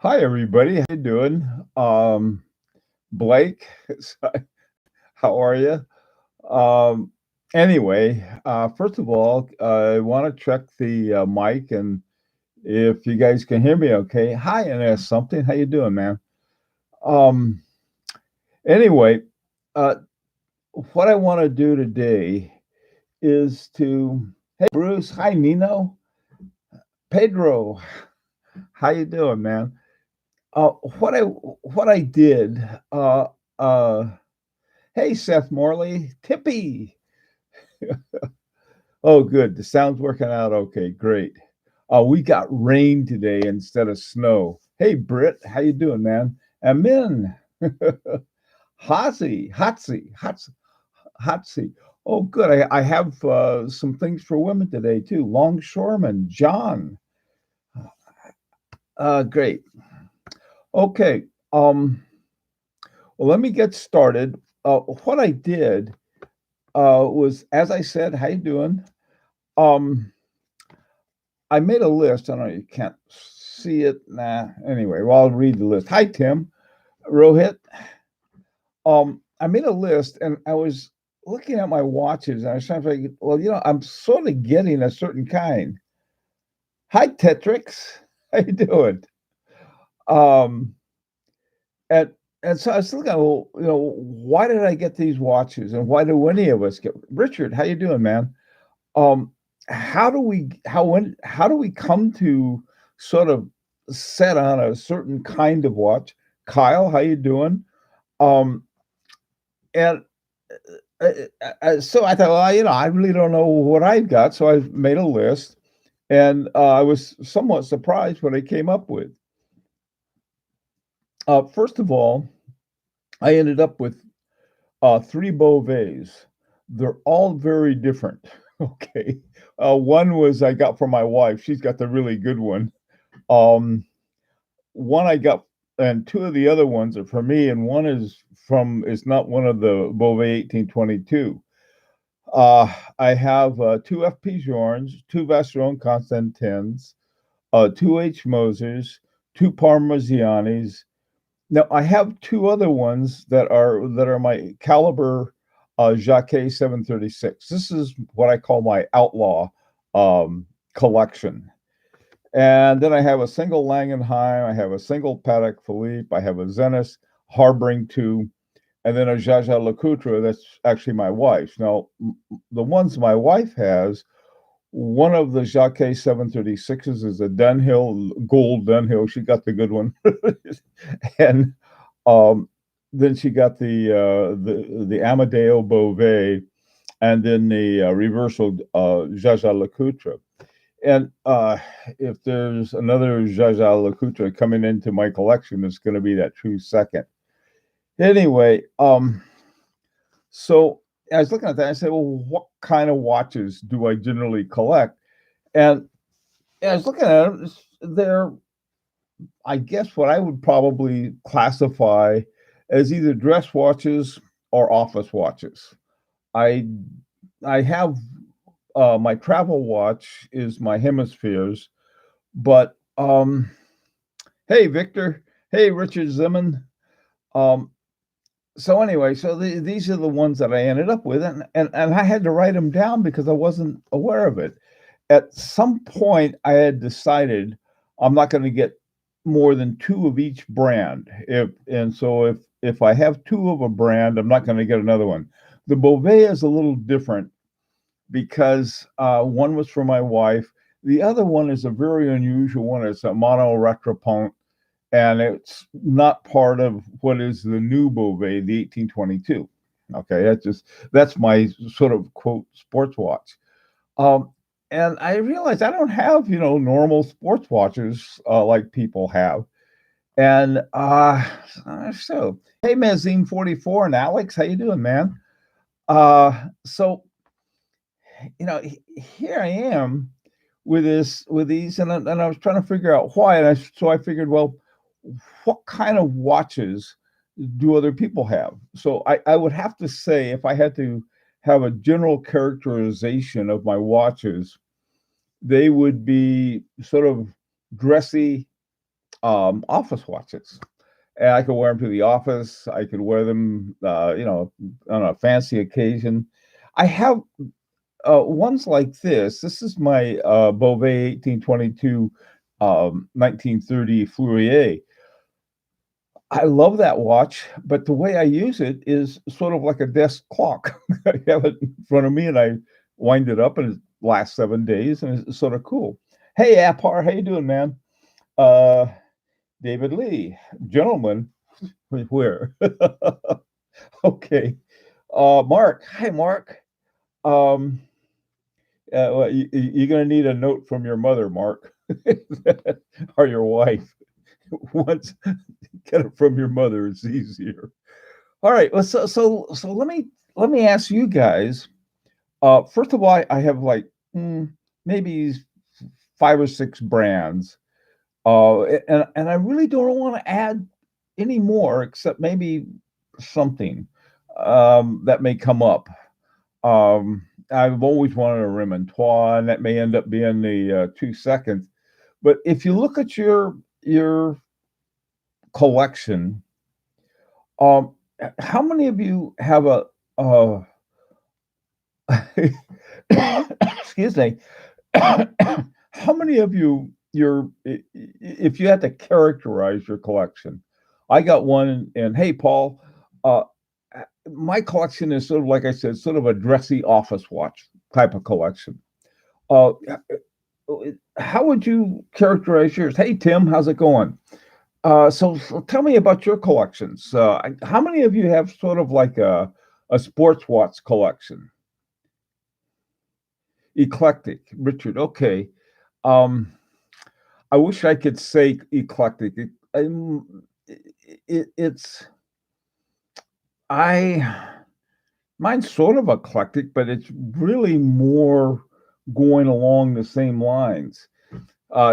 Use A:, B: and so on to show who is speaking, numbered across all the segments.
A: Hi, everybody. How you doing? Blake, how are you? Um, anyway, first of all, I want to check the mic and if you guys can hear me okay. Hi, and ask something. How you doing, man? Um, anyway, uh, what I want to do today is hey, Bruce. Hi, Nino. Pedro. How you doing, man? Uh, what I did, uh, uh, Hey, Seth Morley, Tippy. Oh, good. The sound's working out okay. Great. We got rain today instead of snow. Hey, Britt, how you doing, man? And Min, Hotsy. Oh, good. I have some things for women today too. Longshoreman, John. Great. Okay. Well, let me get started. What I did was, as I said, how you doing? Um, I made a list. I don't know, you can't see it. Nah. Anyway, well, I'll read the list. Hi, Tim. Rohit. I made a list and I was looking at my watches and I was trying to figure, well, I'm sort of getting a certain kind. Hi, Tetrix. How you doing? Um, and and so I was looking at, well, why did I get these watches and why do any of us get Richard, how you doing, man? Um, how do we come to sort of set on a certain kind of watch? Kyle, how you doing? Um, and so I thought, well, I really don't know what I've got, so I made a list, and I was somewhat surprised what I came up with. First of all, I ended up with three Beauvais. They're all very different. Okay, one was I got from my wife. She's got the really good one. Um, One I got, and two of the other ones are for me, and one is not one of the Beauvais 1822. I have two FP Journes, two Vacheron Constantins, two H Mosers, two Parmigianis. Now I have two other ones that are my caliber Jacquet 736. This is what I call my outlaw collection. And then I have a single Langenheim, I have a single Patek Philippe, I have a Zenith Harboring 2, and then a Jaja Lecoultre that's actually my wife's. Now, the ones my wife has, one of the Jacquet 736s is a Dunhill, gold Dunhill. She got the good one. And um, then she got the Amadeo Beauvais, and then the reversal Jaja Lecoultre. And if there's another Jaja Lecoultre coming into my collection, it's going to be that true second. Anyway, so I was looking at that. I said, well, what kind of watches do I generally collect? And I was looking at them. They're, I guess, what I would probably classify as either dress watches or office watches. I I have my travel watch is my Hemispheres, but hey, Victor. Hey, Richard Zimmon. Um, so anyway, these are the ones that I ended up with, and I had to write them down because I wasn't aware of it. At some point, I had decided I'm not going to get more than two of each brand. If I have two of a brand, I'm not going to get another one. The Beauvais is a little different because one was for my wife. The other one is a very unusual one. It's a mono retropont, and it's not part of what is the new Beauvais, the 1822. Okay, that's my sort of quote sports watch. Um, and I realized I don't have normal sports watches like people have. And so hey, Mazine 44 and Alex, how you doing, man? So here I am with these, and I was trying to figure out why, so I figured, well, what kind of watches do other people have? So I would have to say, if I had to have a general characterization of my watches, they would be sort of dressy, office watches. And I could wear them to the office. I could wear them, on a fancy occasion. I have ones like this. This is my Beauvais 1822 1930 Fleurier. I love that watch, but the way I use it is sort of like a desk clock. I have it in front of me and I wind it up and it lasts 7 days and it's sort of cool. Hey, Apar, how you doing, man? Uh, David Lee, gentlemen, where? Okay. Mark, hi, Mark. Um, well, you're going to need a note from your mother, Mark, or your wife. Once get it from your mother, it's easier. All right. Well, so let me ask you guys. First of all, I have like maybe 5 or 6 brands. And I really don't want to add any more, except maybe something that may come up. I've always wanted a Remontois, and that may end up being the 2 seconds. But if you look at your collection, um, how many of you have a excuse me? How many of you if you had to characterize your collection? I got one, and hey, Paul, uh, my collection is sort of like I said, sort of a dressy office watch type of collection. Uh, how would you characterize yours? Hey, Tim, how's it going? So tell me about your collections. How many of you have sort of like a sports watch collection? Eclectic, Richard. Okay. Um, I wish I could say eclectic. It's I mine's sort of eclectic, but it's really more going along the same lines.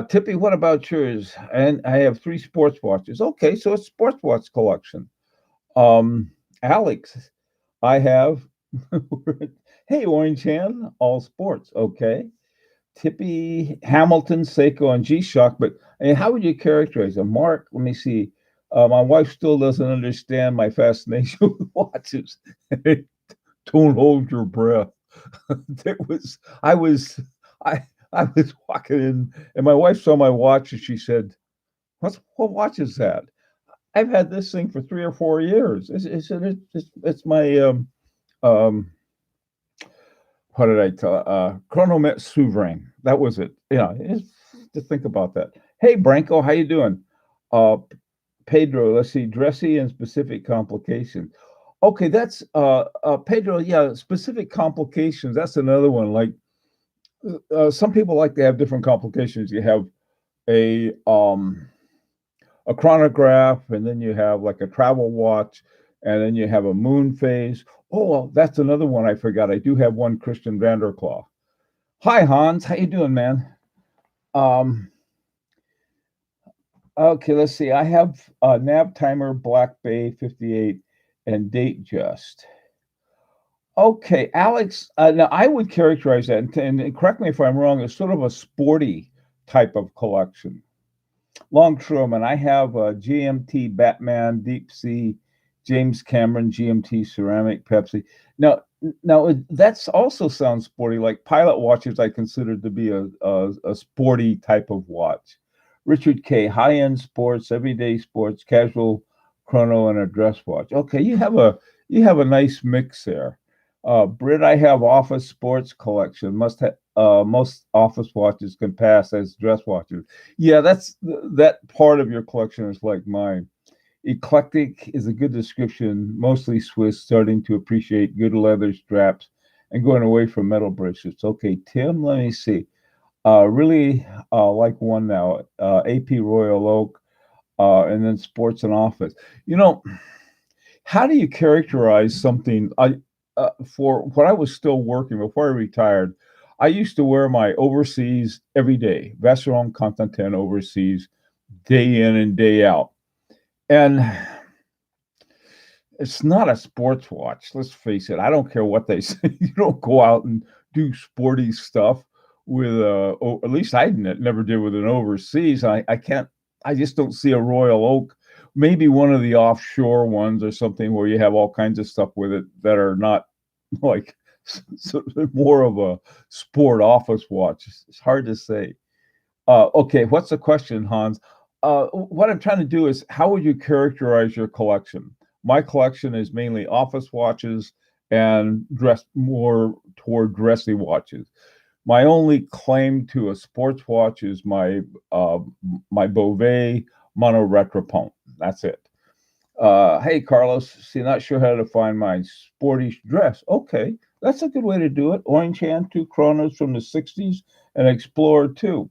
A: Tippy, what about yours? And I have 3 sports watches. Okay, so it's sports watch collection. Um, Alex, I have. Hey, Orange Hand, all sports. Okay. Tippy, Hamilton, Seiko, and G-Shock. But how would you characterize them? Mark, let me see. My wife still doesn't understand my fascination with watches. Don't hold your breath. I was, I was walking in, and my wife saw my watch, and she said, what watch is that?" I've had this thing for 3 or 4 years. It's my um, what did I tell? Chronomet Souverain. That was it. To think about that. Hey, Branko, how you doing? Uh, Pedro, let's see, dressy and specific complications. Okay, that's Pedro. Yeah, specific complications. That's another one. Like some people like to have different complications. You have a um a chronograph, and then you have like a travel watch, and then you have a moon phase. Oh, well, that's another one I forgot. I do have one Christian Vanderclaw. Hi, Hans. How you doing, man? Um, okay, let's see. I have Nav Timer, Black Bay 58, and Date Just. Okay, Alex. Now I would characterize that, and correct me if I'm wrong, as sort of a sporty type of collection. Longshoreman, I have GMT, Batman, Deep Sea, James Cameron, GMT, Ceramic, Pepsi. Now that's also sounds sporty. Like pilot watches, I consider to be a sporty type of watch. Richard K, high end sports, everyday sports, casual chrono, and a dress watch. Okay, you have a nice mix there. Brit, I have office sports collection. Most office watches can pass as dress watches. Yeah, that part of your collection is like mine. Eclectic is a good description, mostly Swiss, starting to appreciate good leather straps and going away from metal bracelets. Okay, Tim, let me see. Really like one now, AP Royal Oak, and then Sports and Office. You know, how do you characterize something? For when I was still working before I retired, I used to wear my overseas every day, Vacheron Constantin overseas, day in and day out. And it's not a sports watch. Let's face it. I don't care what they say. You don't go out and do sporty stuff with at least I never did with an overseas. I can't. I just don't see a Royal Oak. Maybe one of the offshore ones or something where you have all kinds of stuff with it that are not like more of a sport office watch. It's hard to say. Okay, what's the question, Hans? What I'm trying to do is, how would you characterize your collection? My collection is mainly office watches and dress more toward dressy watches. My only claim to a sports watch is uh, my Beauvais Mono Retropont. That's it. Hey, Carlos, see, not sure how to find my sporty dress. Okay, that's a good way to do it. Orange Hand, two Chronos from the 60s, and Explorer 2.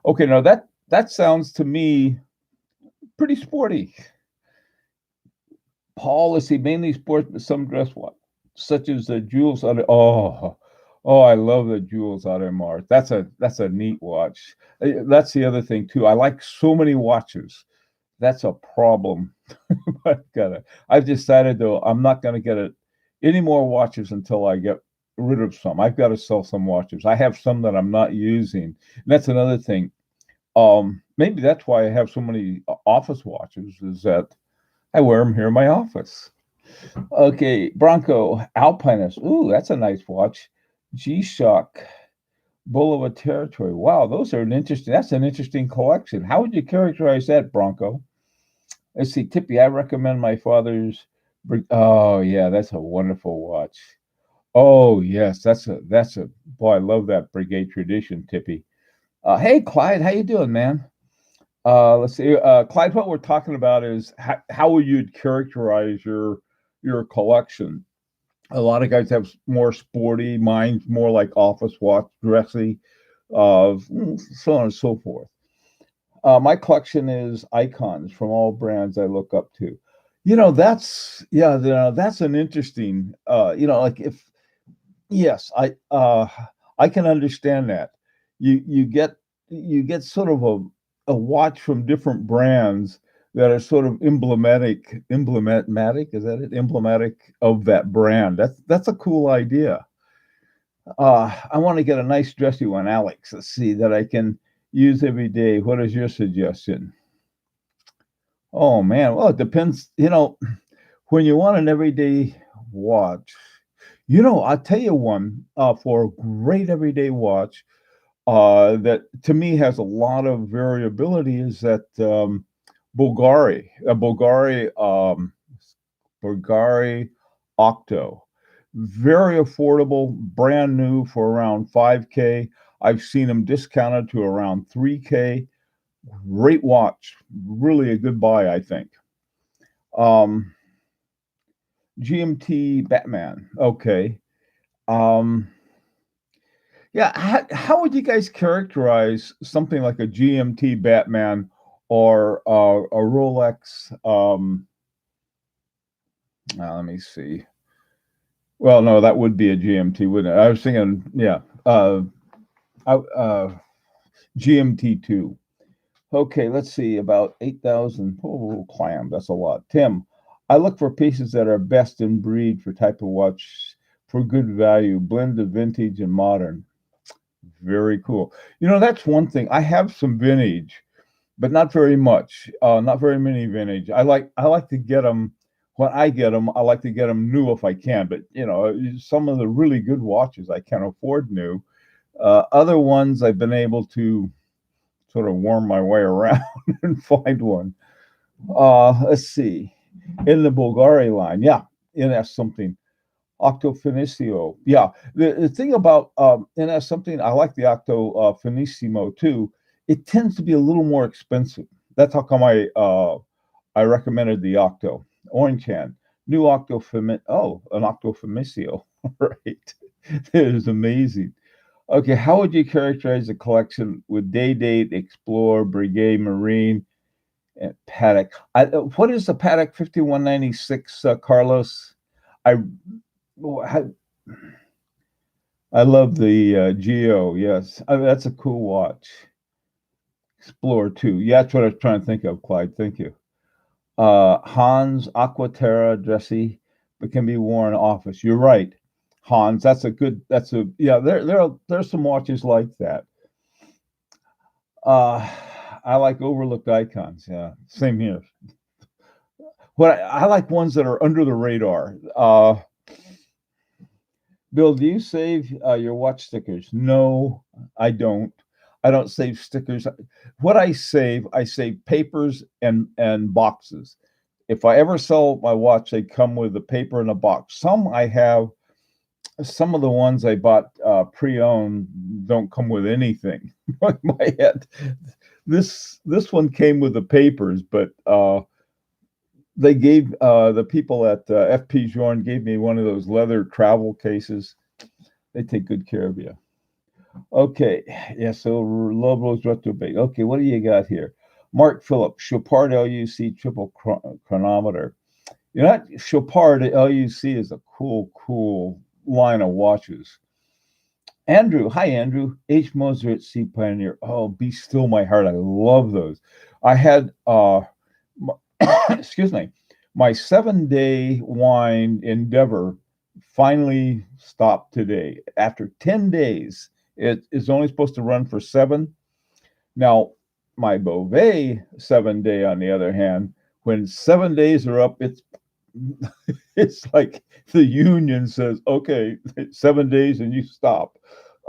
A: Okay, now that sounds to me pretty sporty. Paul, let's see, mainly sports, but some dress watch, such as the Jules. Oh, I love the Jules Audemars. That's a neat watch. That's the other thing too. I like so many watches. That's a problem. I've decided though I'm not gonna get any more watches until I get rid of some. I've got to sell some watches. I have some that I'm not using. And that's another thing. Maybe that's why I have so many office watches, is that I wear them here in my office. Okay, Bronco Alpinist. Ooh, that's a nice watch. G-Shock Bulova Territory. Wow, those are that's an interesting collection. How would you characterize that, Bronco? Let's see, Tippy, I recommend my father's. Oh yeah, that's a wonderful watch. Oh yes, that's a boy. I love that Brigade Tradition, Tippy. Hey, Clyde, how you doing, man? Let's see, Clyde. What we're talking about is how would you characterize your collection? A lot of guys have more sporty, mine's more like office watch, dressy, so on and so forth. My collection is icons from all brands I look up to. That's an interesting. Like if yes, I can understand that. You get sort of a watch from different brands that are sort of emblematic, is that it? Emblematic of that brand. That's a cool idea. I want to get a nice dressy one, Alex. Let's see that I can use every day. What is your suggestion? Oh man, well it depends. When you want an everyday watch, I'll tell you one for a great everyday watch that to me has a lot of variability is that Bulgari Octo. Very affordable, brand new for around 5K. I've seen them discounted to around 3K. Great watch. Really a good buy, I think. Um, GMT Batman. Okay. Um, yeah, how would you guys characterize something like a GMT Batman or a Rolex? Let me see. Well, no, that would be a GMT, wouldn't it? I was thinking, yeah, GMT2. Okay, let's see, about 8,000. Oh, clam, that's a lot. Tim, I look for pieces that are best in breed for type of watch for good value, blend of vintage and modern. Very cool. That's one thing. I have some vintage, but not very much. Not very many vintage. I like to get them when I get them. I like to get them new if I can. But some of the really good watches I can't afford new. Other ones I've been able to sort of worm my way around and find one. Let's see. In the Bulgari line, yeah, NS something. Octo Finissimo. Yeah. The thing about NS something, I like the Octo Finissimo too. It tends to be a little more expensive. That's how come I recommended the Octo. Orange Hand. New Octo an Octo Finissimo. Right. It is amazing. Okay, how would you characterize the collection with Day Date, Explorer, Brigade, Marine, and Paddock? What is the Paddock 5196, Carlos? I I love the Geo. Yes, that's a cool watch. Explorer 2. Yeah, that's what I was trying to think of, Clyde. Thank you. Hans Aquaterra dressy, but can be worn office. You're right, Hans. That's a yeah. There's some watches like that. Uh, I like overlooked icons. Yeah, same here. What I like ones that are under the radar. Bill, do you save your watch stickers? No, I don't. I don't save stickers. What I save papers and boxes. If I ever sell my watch, they come with a paper and a box. Some I have. Some of the ones I bought pre-owned don't come with anything. My head. This one came with the papers, but they gave the people at FP Journe gave me one of those leather travel cases. They take good care of you. Okay, yeah. So Love Rose Retrobate. Okay, what do you got here? Mark Phillips, Chopard LUC triple chronometer. You know, Chopard LUC is a cool line of watches. Andrew, hi Andrew. H. Moser at Sea Pioneer. Oh, Be Still My Heart. I love those. I had excuse me, my 7-day wine endeavor finally stopped today. After 10 days, it is only supposed to run for 7. Now, my Beauvais 7-day, on the other hand, when 7 days are up, it's like the union says, okay, 7 days and you stop.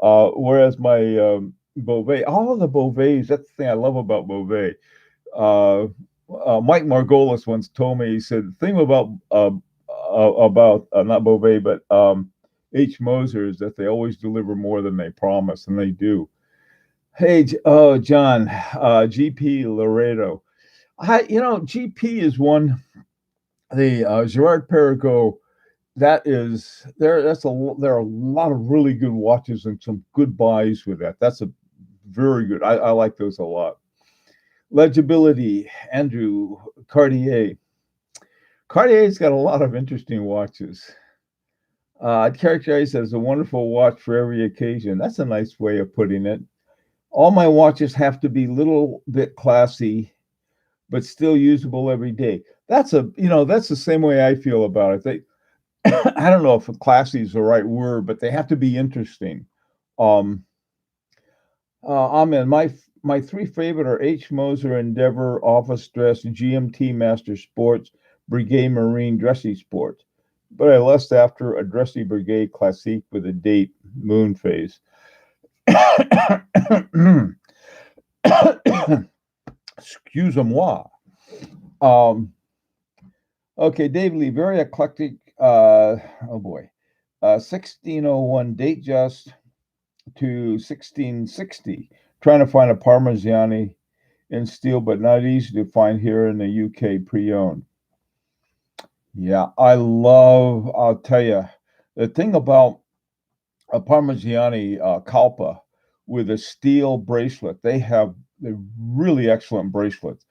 A: Whereas my Beauvais, all of the Beauvais, that's the thing I love about Beauvais. Uh, Mike Margolis once told me, he said, the thing about not Beauvais, but H. Moser is that they always deliver more than they promise, and they do. Hey, John, GP Laredo. GP is one, the Gerard Perregaux, that is there. There are a lot of really good watches and some good buys with that. That's a very good. I like those a lot. Legibility, Andrew Cartier. Cartier's got a lot of interesting watches. I'd characterize it as a wonderful watch for every occasion. That's a nice way of putting it. All my watches have to be a little bit classy, but still usable every day. That's the same way I feel about it. I don't know if classy is the right word, but they have to be interesting. Um, Amen. My 3 favorite are H. Moser Endeavor Office Dress, GMT Master Sports, Breguet Marine Dressy Sports. But I lust after a dressy Breguet Classique with a date moon phase. Excuse-moi. Okay, Dave Lee, very eclectic. Oh boy, 1601 Datejust to 1660. Trying to find a Parmigiani in steel, but not easy to find here in the UK pre-owned. Yeah, I'll tell you, the thing about a Parmigiani Calpa with a steel bracelet, they're really excellent bracelets.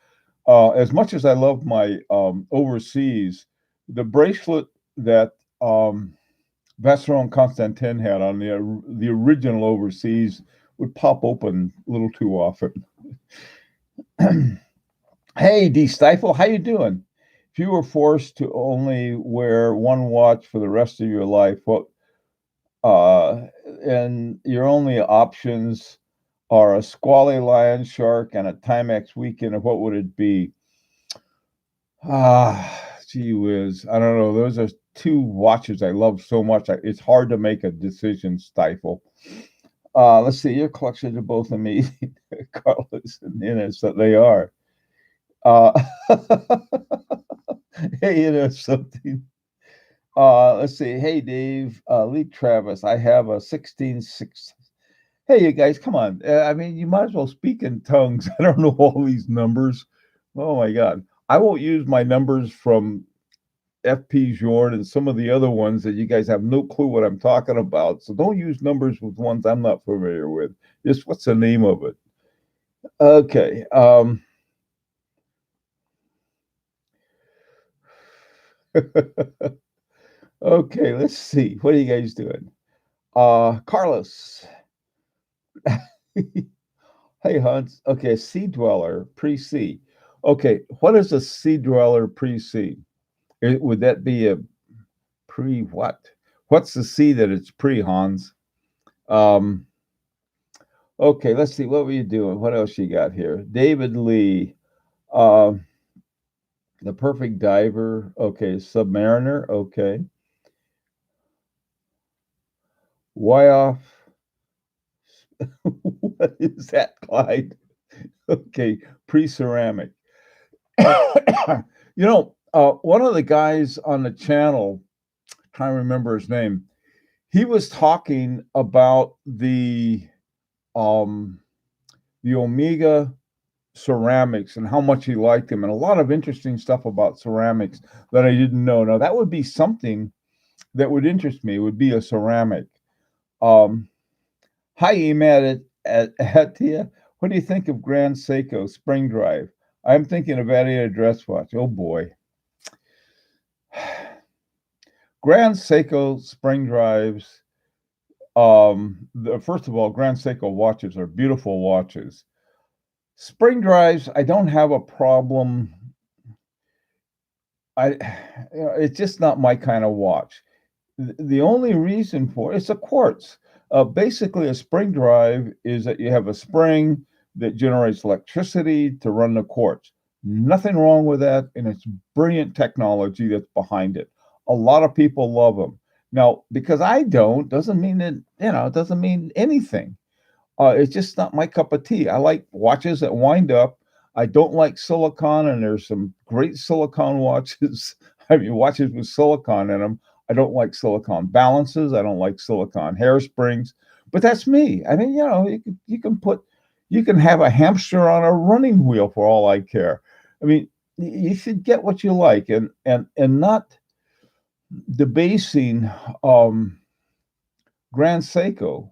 A: As much as I love my overseas, the bracelet that Vacheron Constantin had on the original overseas would pop open a little too often. Hey, D. Stifle, how you doing? If you were forced to only wear one watch for the rest of your life, and your only options are a Squally Lion Shark and a Timex Weekend, what would it be? Gee whiz. I don't know. Those are 2 watches I love so much. It's hard to make a decision, Stifle. Let's see. Your collections are both amazing, Carlos and Innes. So they are. Hey, something. Let's see. Hey, Dave. Lee Travis. I have a 16.6. Hey, you guys, come on. I mean, you might as well speak in tongues. I don't know all these numbers. Oh my God. I won't use my numbers from FP Journe and some of the other ones that you guys have no clue what I'm talking about. So don't use numbers with ones I'm not familiar with. Just what's the name of it? Okay. Okay, let's see. What are you guys doing? Carlos. Hey, Hans. Okay, Sea Dweller pre-C. Okay, what is a Sea Dweller pre-C? Would that be a pre what? What's the C that it's pre, Hans? Um, Okay, let's see. What were you doing? What else you got here? David Lee, uh, The Perfect Diver. Okay, Submariner. Okay, why off? What is that, Clyde? Okay, pre-ceramic. One of the guys on the channel, trying to remember his name, he was talking about um the Omega ceramics and how much he liked them, and a lot of interesting stuff about ceramics that I didn't know. Now that would be something that would interest me. Would be a ceramic. Um, Hi, Emad at Hatia. What do you think of Grand Seiko Spring Drive? I'm thinking of adding a dress watch. Oh boy. Grand Seiko Spring Drives. First of all, Grand Seiko watches are beautiful watches. Spring drives, I don't have a problem. I, it's just not my kind of watch. The only reason for it's a quartz. Basically, a spring drive is that you have a spring that generates electricity to run the quartz. Nothing wrong with that, and it's brilliant technology that's behind it. A lot of people love them. Now, because I don't, doesn't mean that, it doesn't mean anything. It's just not my cup of tea. I like watches that wind up. I don't like silicon, and there's some great silicon watches. I mean, watches with silicon in them. I don't like silicon balances. I don't like silicon hairsprings. But that's me. I mean, you can have a hamster on a running wheel for all I care. I mean, you should get what you like, and not debasing Grand Seiko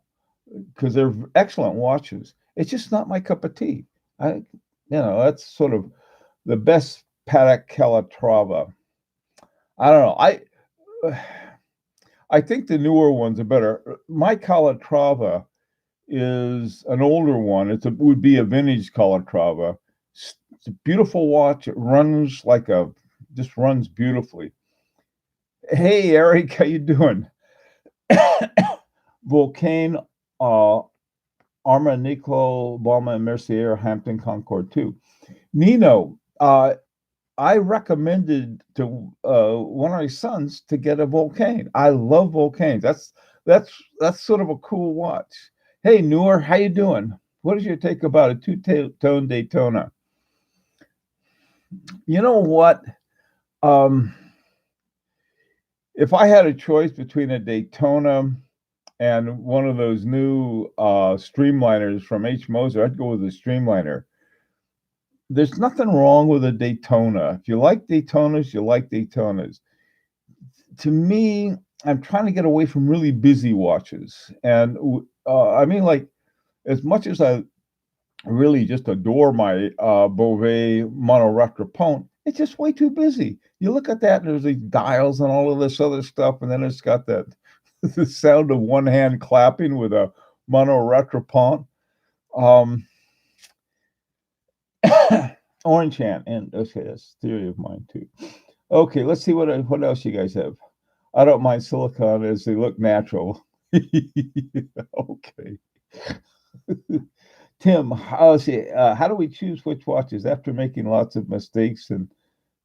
A: because they're excellent watches. It's just not my cup of tea. That's sort of the best Patek Calatrava. I don't know. I think the newer ones are better. My Calatrava is an older one. Would be a vintage Calatrava. It's a beautiful watch. It runs just runs beautifully. Hey Eric, how you doing? Volcane, Arma, Nicole, Balma, and Mercier, Hampton, Concord too. Nino, I recommended to one of my sons to get a Volcane. I love Volcanes. That's sort of a cool watch. Hey, Noor, how you doing? What is your take about a two-tone Daytona? You know what? Um, if I had a choice between a Daytona and one of those new Streamliners from H. Moser, I'd go with the Streamliner. There's nothing wrong with a Daytona. If you like Daytonas, you like Daytonas. To me, I'm trying to get away from really busy watches. And I mean, like, as much as I really just adore my Beauvais Monoretrapont, it's just way too busy. You look at that, and there's these dials and all of this other stuff, and then it's got that the sound of one hand clapping with a Monoretrapont. Um, Orange hand, and okay, that's theory of mine too. Okay, let's see what else you guys have. I don't mind silicon as they look natural. Okay. Tim, how do we choose which watches after making lots of mistakes and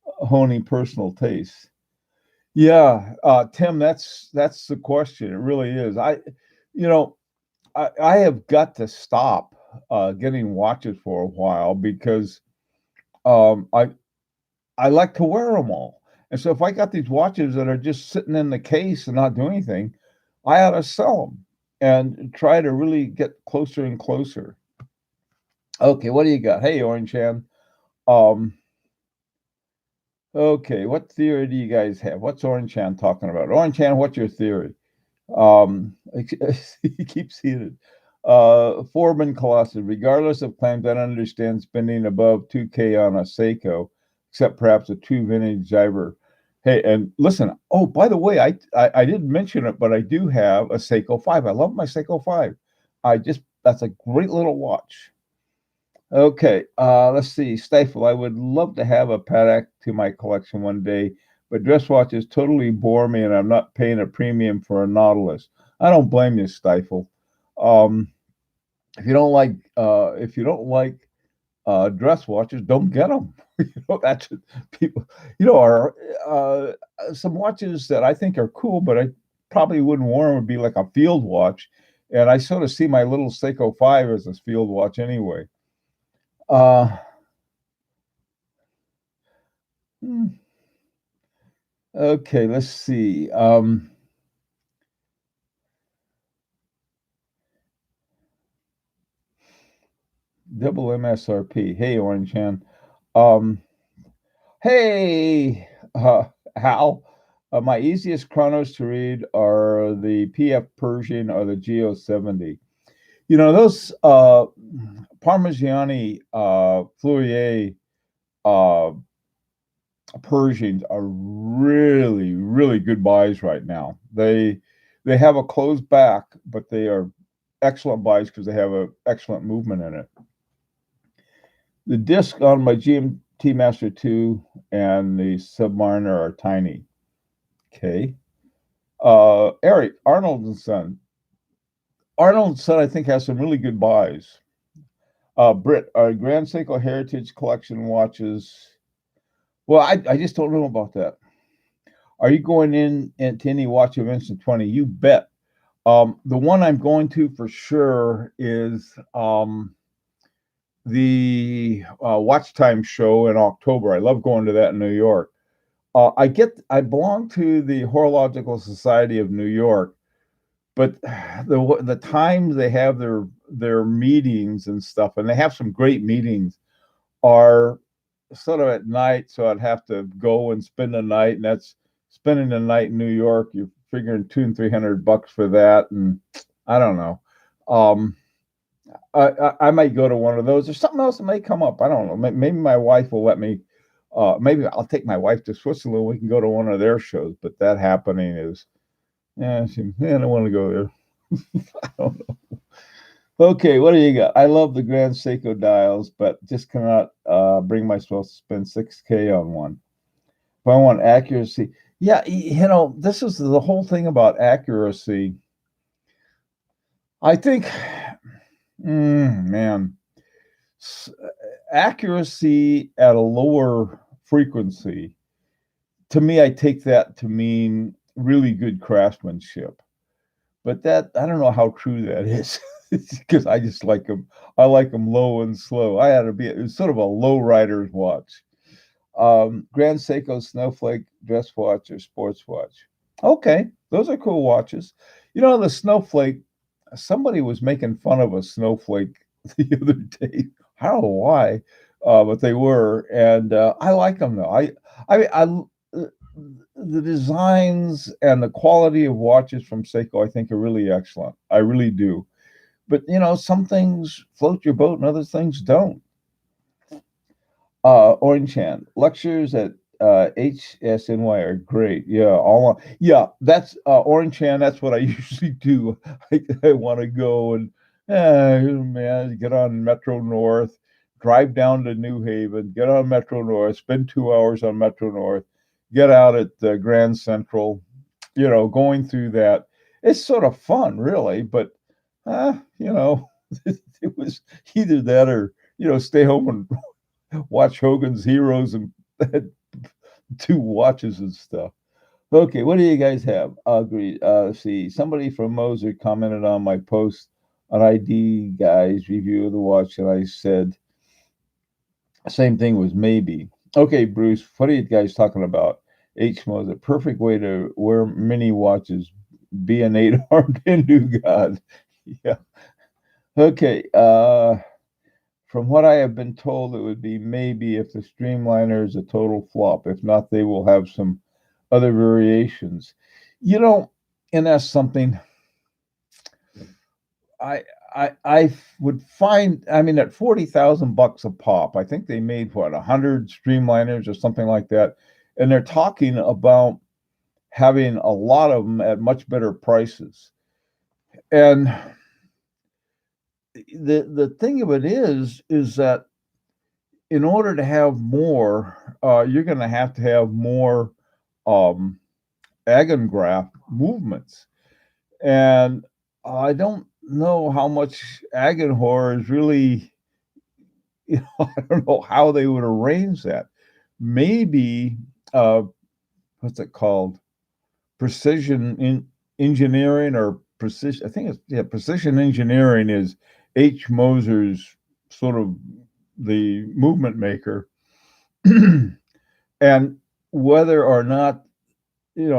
A: honing personal tastes? Yeah, Tim, that's the question. It really is. You know, I have got to stop getting watches for a while because um, I I like to wear them all. And so if I got these watches that are just sitting in the case and not doing anything, I ought to sell them and try to really get closer and closer. Okay, what do you got? Hey, Orange Hand. Um, okay, what theory do you guys have? What's Orange Hand talking about? Orange Hand, what's your theory? He keeps heated. Foreman Colossus, regardless of claims, I don't understand spending above 2K on a Seiko, except perhaps a true vintage diver. Hey, and listen, oh, by the way, I didn't mention it, but I do have a Seiko 5. I love my Seiko 5. That's a great little watch. Okay, let's see. Stifle, I would love to have a Patek to my collection one day, but dress watches totally bore me, and I'm not paying a premium for a Nautilus. I don't blame you, Stifle. Um, if you don't like dress watches, don't get them. That's people, are some watches that I think are cool, but I probably wouldn't wear them would be like a field watch. And I sort of see my little Seiko 5 as a field watch anyway. Uh, hmm, okay, let's see. Double MSRP. Hey, Orange Hand. Um, hey, Hal. My easiest chronos to read are the PF Pershing or the Geo 70. Those Parmigiani Fleurier uh, Pershings are really, really good buys right now. They have a closed back, but they are excellent buys because they have an excellent movement in it. The disc on my GMT Master 2 and the Submariner are tiny. Okay. Eric, Arnold and Son. Arnold and Son, I think, has some really good buys. Britt, our Grand Seiko Heritage Collection watches. Well, I just don't know about that. Are you going in into any watch events in 20? You bet. The one I'm going to for sure is the Watch Time show in October. I love going to that in New York. I belong to the Horological Society of New York, but the times they have their meetings and stuff, and they have some great meetings, are sort of at night. So I'd have to go and spend the night, and that's spending the night in New York. You're figuring $200 and $300 for that, and I don't know. Um, I might go to one of those. There's something else that may come up. I don't know. Maybe my wife will let me. Maybe I'll take my wife to Switzerland. We can go to one of their shows. But that happening is, I don't want to go there. I don't know. Okay, what do you got? I love the Grand Seiko dials, but just cannot bring myself to spend 6K on one. If I want accuracy, yeah, this is the whole thing about accuracy. I think, man, accuracy at a lower frequency, to me, I take that to mean really good craftsmanship. But that, I don't know how true that is, because I just like them. I like them low and slow. I had to be, it was sort of a low rider's watch. Grand Seiko Snowflake dress watch or sports watch. Okay, those are cool watches. The Snowflake, somebody was making fun of a Snowflake the other day. I don't know why, but they were, and I like them though. The designs and the quality of watches from Seiko, I think, are really excellent. I really do. But some things float your boat and other things don't. Orange Hand lectures at HSNY are great. Yeah, yeah. That's Orange Hand. That's what I usually do. I want to go and man, get on Metro North, drive down to New Haven, get on Metro North, spend 2 hours on Metro North, get out at Grand Central. Going through that, it's sort of fun, really. But it was either that or stay home and watch Hogan's Heroes and two watches and stuff. Okay, what do you guys have? Agreed. See, somebody from Moser commented on my post on ID guys review of the watch, and I said same thing was maybe. Okay, Bruce, what are you guys talking about? H Moser, perfect way to wear mini watches. Be an 8-armed Hindu god. Yeah. Okay. From what I have been told, it would be maybe if the Streamliner is a total flop. If not, they will have some other variations. You know, and that's something I would find. I mean, at $40,000 a pop, I think they made what 100 Streamliners or something like that, and they're talking about having a lot of them at much better prices. And the thing of it is that in order to have more, you're going to have more um, Agengraph movements. And I don't know how much Agenhor is really, I don't know how they would arrange that. Maybe, uh, what's it called? Precision in engineering or precision. I think it's, yeah, precision engineering is H. Moser's sort of the movement maker, and whether or not the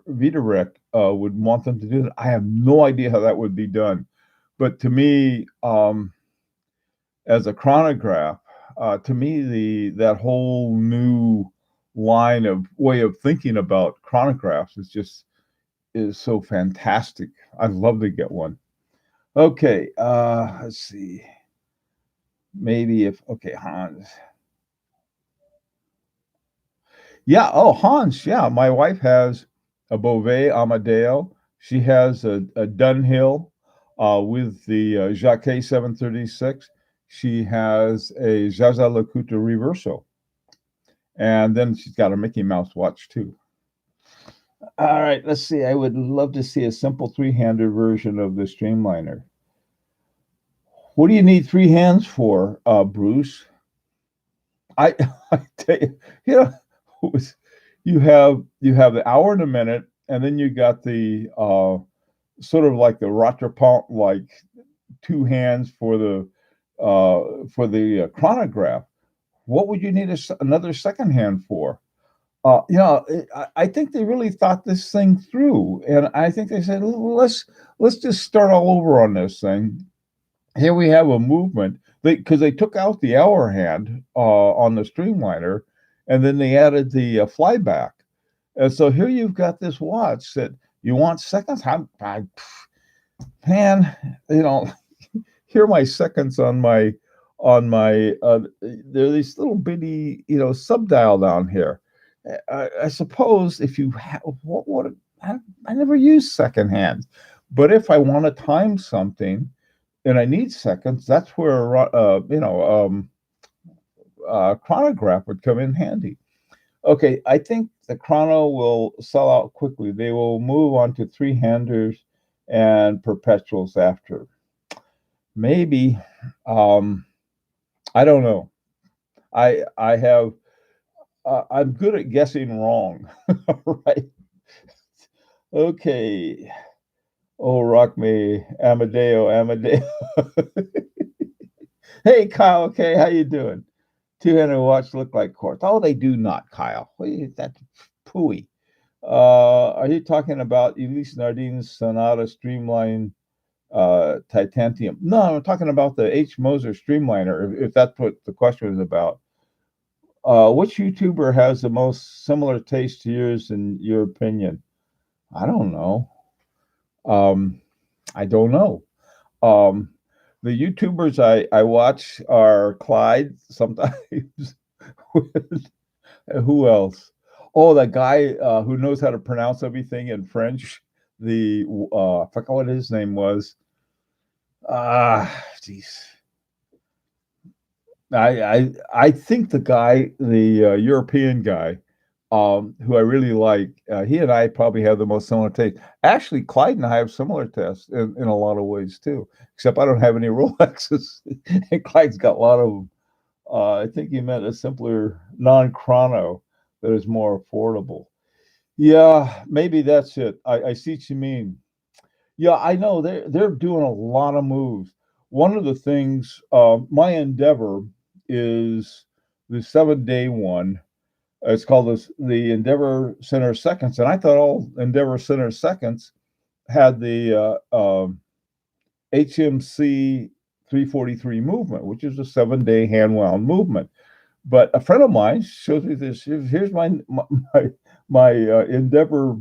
A: Vitarec would want them to do that, I have no idea how that would be done. But to me, as a chronograph, to me the that whole new line of way of thinking about chronographs is so fantastic. I'd love to get one. Okay, let's see. Maybe if okay, Hans. Yeah, oh, Hans. Yeah, my wife has a Beauvais Amadeo. She has a Dunhill with the Jacquet 736. She has a Zaza Lakuta Reverso. And then she's got a Mickey Mouse watch too. All right, let's see. I would love to see a simple three-handed version of the Streamliner. What do you need three hands for, Bruce? I I tell you, you know, you have the hour and a minute, and then you got the sort of like the Rattrapant, like two hands for the chronograph. What would you need another second hand for? I think they really thought this thing through, and I think they said, let's just start all over on this thing. Here we have a movement because they took out the hour hand on the Streamliner, and then they added the flyback, and so here you've got this watch that you want seconds. Man, you know, here are my seconds on my. There are these little bitty sub dial down here. I suppose if you have what I never use second hand, but if I want to time something and I need seconds, that's where chronograph would come in handy. Okay, I think the chrono will sell out quickly. They will move on to three handers and perpetuals after. Maybe, um, I don't know. I have I'm good at guessing wrong, right? Okay. Oh, rock me, Amadeo. Hey, Kyle. Okay, how you doing? Two-handed watch look like quartz. Oh, they do not, Kyle. That's pooey. Are you talking about Elise Nardine's Sonata Streamline Titanium? No, I'm talking about the H. Moser Streamliner, if that's what the question was about. Which YouTuber has the most similar taste to yours, in your opinion? I don't know. Um, I don't know. Um, the YouTubers I watch are Clyde sometimes. Who else? Oh, that guy who knows how to pronounce everything in French. I forgot what his name was. Jeez. I think the guy, the European guy, who I really like, he and I probably have the most similar taste. Actually, Clyde and I have similar tastes in a lot of ways too. Except I don't have any Rolexes, and Clyde's got a lot of them. I think he meant a simpler non-chrono that is more affordable. Yeah, maybe that's it. I see what you mean. Yeah, I know they're doing a lot of moves. One of the things, my endeavor is the 7 day one. It's called the Endeavor Center Seconds, and I thought all Endeavor Center Seconds had the HMC 343 movement, which is a 7 day hand wound movement. But a friend of mine shows me this. Here's my Endeavor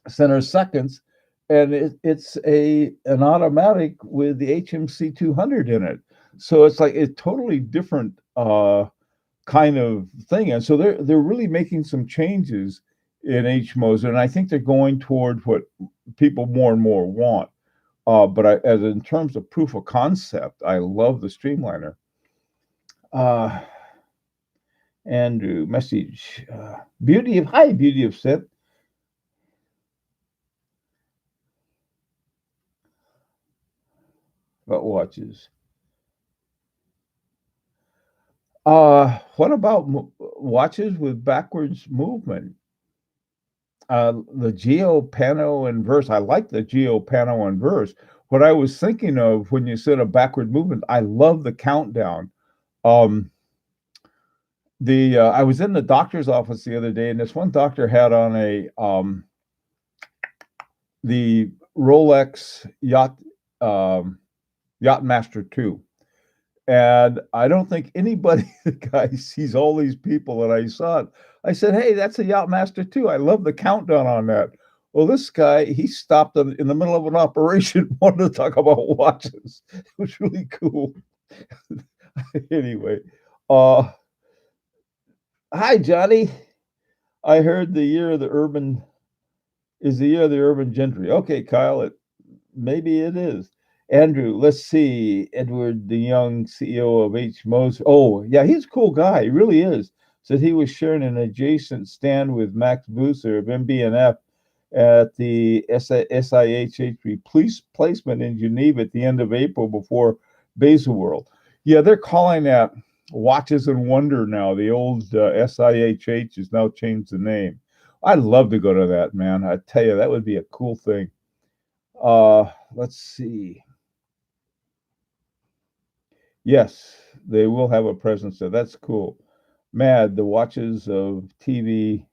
A: Center Seconds, and it's an automatic with the HMC 200 in it. So it's like a totally different kind of thing, and so they're really making some changes in H Moser, and I think they're going toward what people more and more want. As in terms of proof of concept, I love the Streamliner. Uh, Andrew, message. Beauty of Sith. What watches? What about watches with backwards movement? The Geo Pano Inverse. I like the Geo Pano Inverse. What I was thinking of when you said a backward movement, I love the countdown. Um, the I was in the doctor's office the other day, and this one doctor had on a the Rolex um, Yachtmaster 2. And I don't think anybody, the guy sees all these people, and I saw it. I said, "Hey, that's a Yachtmaster 2. I love the countdown on that." Well, this guy, he stopped in the middle of an operation, wanted to talk about watches. It was really cool. Anyway, uh, hi, Johnny. I heard the year of the urban is the year of the urban gentry. Okay, Kyle, maybe it is. Andrew, let's see. Edward the Young, CEO of H. Moser. Oh, yeah, he's a cool guy. He really is. Said he was sharing an adjacent stand with Max Busser of MB&F at the SIHH placement in Geneva at the end of April before Baselworld. Yeah, they're calling that Watches and Wonder now. The old SIHH has now changed the name. I'd love to go to that, man. I tell you, that would be a cool thing. Let's see. Yes, they will have a presence there. That's cool. Mad, the watches of TV,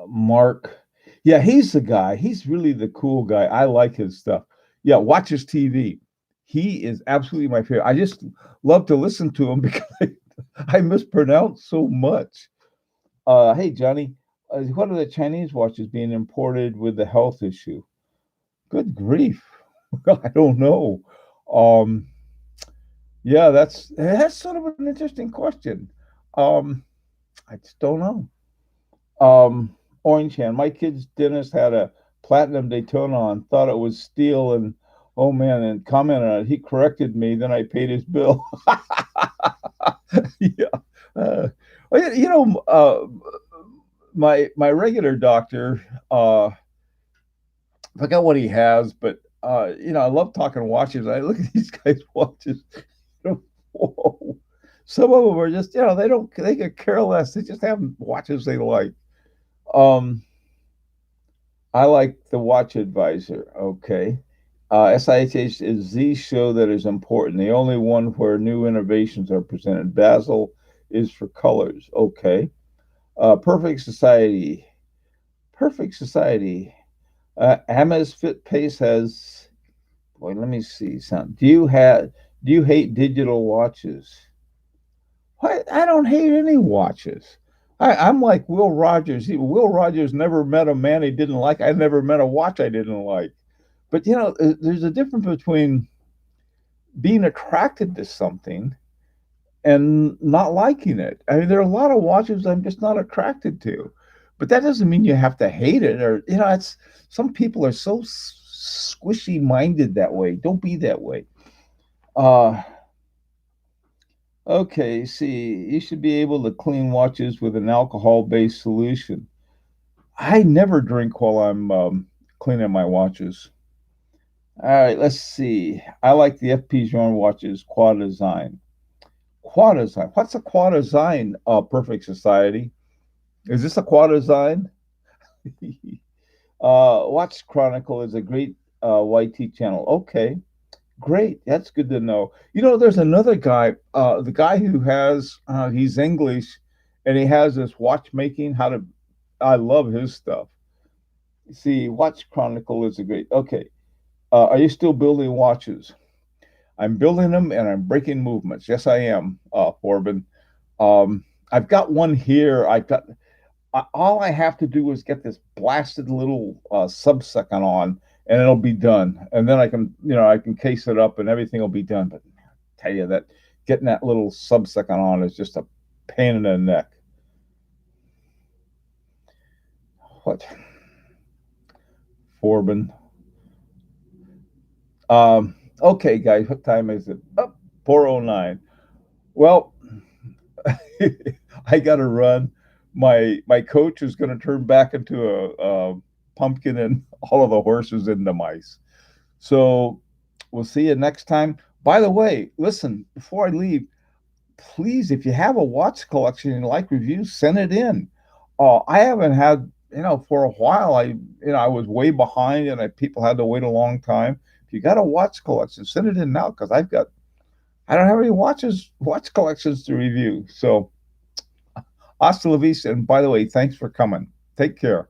A: Mark. Yeah, he's the guy. He's really the cool guy. I like his stuff. Yeah, watches TV. He is absolutely my favorite. I just love to listen to him because I mispronounce so much. Hey, Johnny, what are the Chinese watches being imported with the health issue? Good grief. I don't know. Um, Yeah, that's sort of an interesting question. Um, I just don't know. Orange Hand. My kid's dentist had a platinum Daytona on, thought it was steel, and oh man, and commented on it. He corrected me. Then I paid his bill. Yeah. Well, my regular doctor. I forgot what he has, but I love talking watches. I look at these guys' watches. Whoa. Some of them are just, they could care less. They just have watches they like. Um, I like the Watch Advisor. Okay. SIHH is the show that is important, the only one where new innovations are presented. Basel is for colors. Okay. Perfect Society. Perfect Society. Amazfit Pace has. Boy, let me see something. Do you hate digital watches? What? I don't hate any watches. I'm like Will Rogers. Will Rogers never met a man he didn't like. I never met a watch I didn't like. But there's a difference between being attracted to something and not liking it. I mean, there are a lot of watches I'm just not attracted to. But that doesn't mean you have to hate it, or it's some people are so squishy minded that way. Don't be that way. Uh Okay, see, you should be able to clean watches with an alcohol-based solution. I never drink while I'm cleaning my watches. All right, let's see. I like the FP Journe watches quad design. Quad design. What's a quad design? Perfect Society. Is this a quad design? Watch Chronicle is a great YT channel. Okay, great. That's good to know. There's another guy, the guy who has, he's English and he has this watchmaking, I love his stuff. See, Watch Chronicle is a great, okay. Are you still building watches? I'm building them and I'm breaking movements. Yes, I am, Corbin. I've got one here. All I have to do is get this blasted little sub-second on, and it'll be done. And then I can case it up, and everything will be done. But I tell you that getting that little sub-second on is just a pain in the neck. What? Forbin. Okay, guys, what time is it? Oh, 4:09. Well, I got to run. My coach is going to turn back into a pumpkin and all of the horses into mice. So We'll see you next time. By the way, listen, before I leave, please, if you have a watch collection and you like reviews, send it in. I haven't had, for a while. I was way behind, and people had to wait a long time. If you got a watch collection, send it in now because I don't have any watch collections to review. So, hasta la vista. And by the way, thanks for coming. Take care.